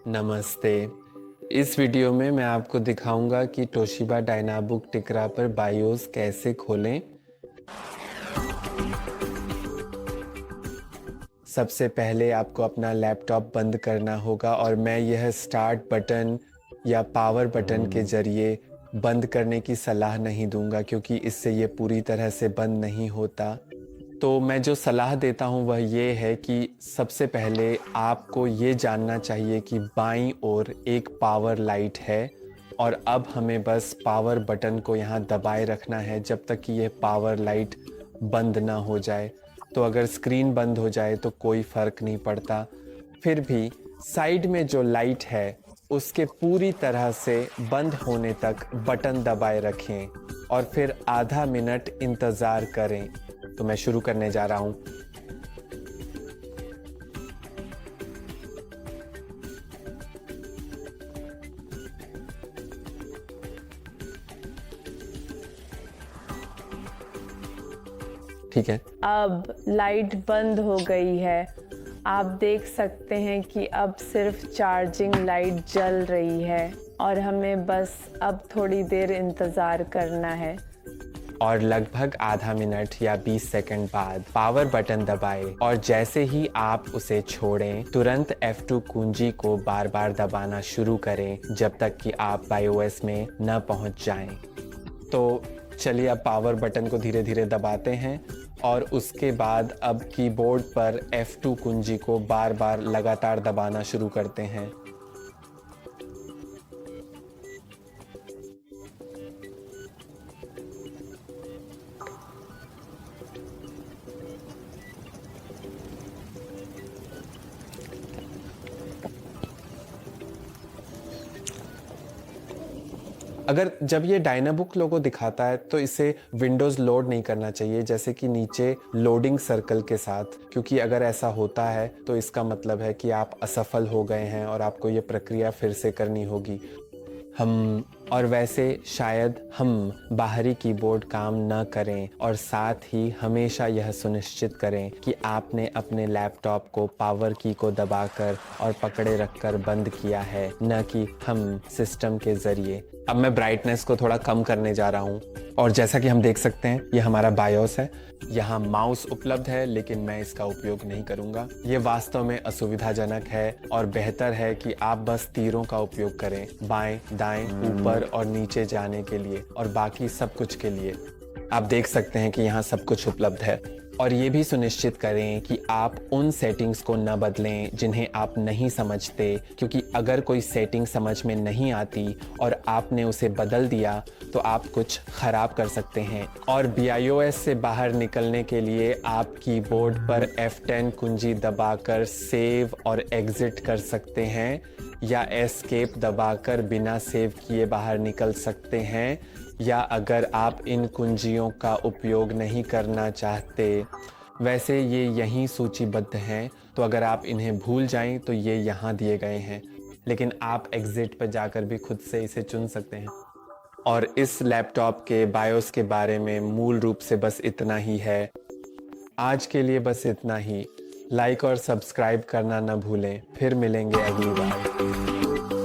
नमस्ते। इस वीडियो में मैं आपको दिखाऊंगा कि तोशिबा डायनाबुक टिकरा पर बायोस कैसे खोलें। सबसे पहले आपको अपना लैपटॉप बंद करना होगा और मैं यह स्टार्ट बटन या पावर बटन के ज़रिए बंद करने की सलाह नहीं दूंगा, क्योंकि इससे ये पूरी तरह से बंद नहीं होता। तो मैं जो सलाह देता हूँ वह ये है कि सबसे पहले आपको ये जानना चाहिए कि बाईं ओर एक पावर लाइट है और अब हमें बस पावर बटन को यहाँ दबाए रखना है जब तक कि यह पावर लाइट बंद ना हो जाए। तो अगर स्क्रीन बंद हो जाए तो कोई फ़र्क नहीं पड़ता। फिर भी साइड में जो लाइट है उसके पूरी तरह से बंद होने तक बटन दबाए रखें और फिर आधा मिनट इंतज़ार करें। तो मैं शुरू करने जा रहा हूँ। ठीक है। अब लाइट बंद हो गई है। आप देख सकते हैं कि अब सिर्फ चार्जिंग लाइट जल रही है और हमें बस अब थोड़ी देर इंतज़ार करना है। और लगभग आधा मिनट या 20 सेकंड बाद पावर बटन दबाएं और जैसे ही आप उसे छोड़ें तुरंत F2 कुंजी को बार बार दबाना शुरू करें जब तक कि आप iOS में न पहुंच जाएं। तो चलिए अब पावर बटन को धीरे धीरे दबाते हैं और उसके बाद अब कीबोर्ड पर F2 कुंजी को बार बार लगातार दबाना शुरू करते हैं। अगर जब ये डायनाबुक लोगो दिखाता है तो इसे विंडोज़ लोड नहीं करना चाहिए, जैसे कि नीचे लोडिंग सर्कल के साथ, क्योंकि अगर ऐसा होता है तो इसका मतलब है कि आप असफल हो गए हैं और आपको ये प्रक्रिया फिर से करनी होगी। और वैसे शायद हम बाहरी कीबोर्ड काम न करें और साथ ही हमेशा यह सुनिश्चित करें कि आपने अपने लैपटॉप को पावर की को दबाकर और पकड़े रखकर बंद किया है, न कि हम सिस्टम के ज़रिए। अब मैं ब्राइटनेस को थोड़ा कम करने जा रहा हूँ और जैसा कि हम देख सकते हैं ये हमारा बायोस है। यहाँ माउस उपलब्ध है लेकिन मैं इसका उपयोग नहीं करूँगा। ये वास्तव में असुविधाजनक है और बेहतर है कि आप बस तीरों का उपयोग करें बाएं, दाएं, ऊपर और नीचे जाने के लिए और बाकी सब कुछ के लिए। आप देख सकते हैं कि यहाँ सब कुछ उपलब्ध है। और ये भी सुनिश्चित करें कि आप उन सेटिंग्स को न बदलें जिन्हें आप नहीं समझते, क्योंकि अगर कोई सेटिंग समझ में नहीं आती और आपने उसे बदल दिया तो आप कुछ ख़राब कर सकते हैं। और BIOS से बाहर निकलने के लिए आप कीबोर्ड पर F10 कुंजी दबाकर सेव और एग्ज़िट कर सकते हैं या एस्केप दबाकर बिना सेव किए बाहर निकल सकते हैं, या अगर आप इन कुंजियों का उपयोग नहीं करना चाहते, वैसे ये यहीं सूचीबद्ध हैं, तो अगर आप इन्हें भूल जाएं तो ये यहाँ दिए गए हैं, लेकिन आप एग्ज़िट पर जाकर भी खुद से इसे चुन सकते हैं। और इस लैपटॉप के बायोस के बारे में मूल रूप से बस इतना ही है। आज के लिए बस इतना ही। लाइक और सब्सक्राइब करना न भूलें। फिर मिलेंगे अगली बार।